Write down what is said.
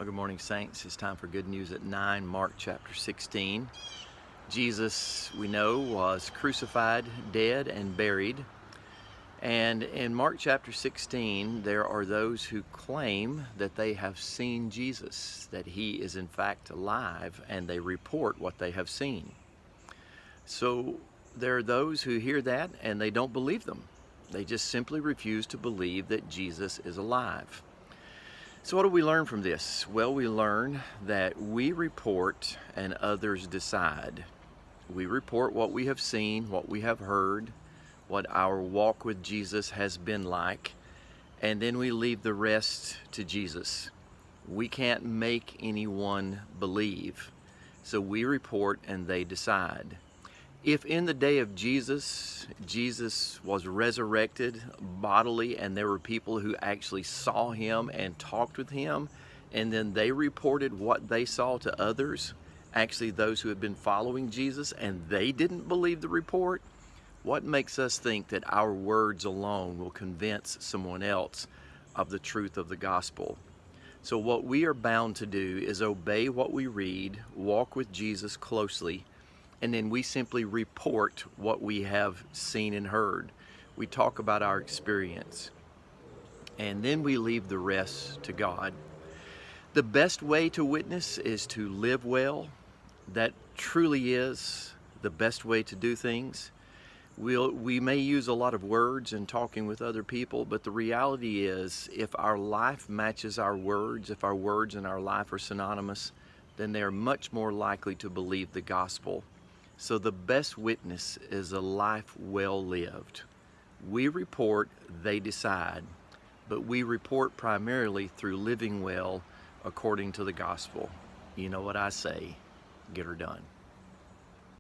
Well, good morning, saints. It's time for Good News at 9, Mark chapter 16. Jesus, we know, was crucified, dead, and buried. And in Mark chapter 16, there are those who claim that they have seen Jesus, that he is in fact alive, and they report what they have seen. So there are those who hear that and they don't believe them. They just simply refuse to believe that Jesus is alive. So what do we learn from this? Well, we learn that we report and others decide. We report what we have seen, what we have heard, what our walk with Jesus has been like, and then we leave the rest to Jesus. We can't make anyone believe, so we report and they decide. If in the day of Jesus was resurrected bodily and there were people who actually saw him and talked with him, and then they reported what they saw to others, actually those who had been following Jesus, and they didn't believe the report, what makes us think that our words alone will convince someone else of the truth of the gospel? So what we are bound to do is obey what we read, walk with Jesus closely, and then we simply report what we have seen and heard. We talk about our experience, and then we leave the rest to God. The best way to witness is to live well. That truly is the best way to do things. We may use a lot of words in talking with other people, but the reality is if our life matches our words, if our words and our life are synonymous, then they are much more likely to believe the gospel. So the best witness is a life well lived. We report, they decide, but we report primarily through living well according to the gospel. You know what I say, get her done.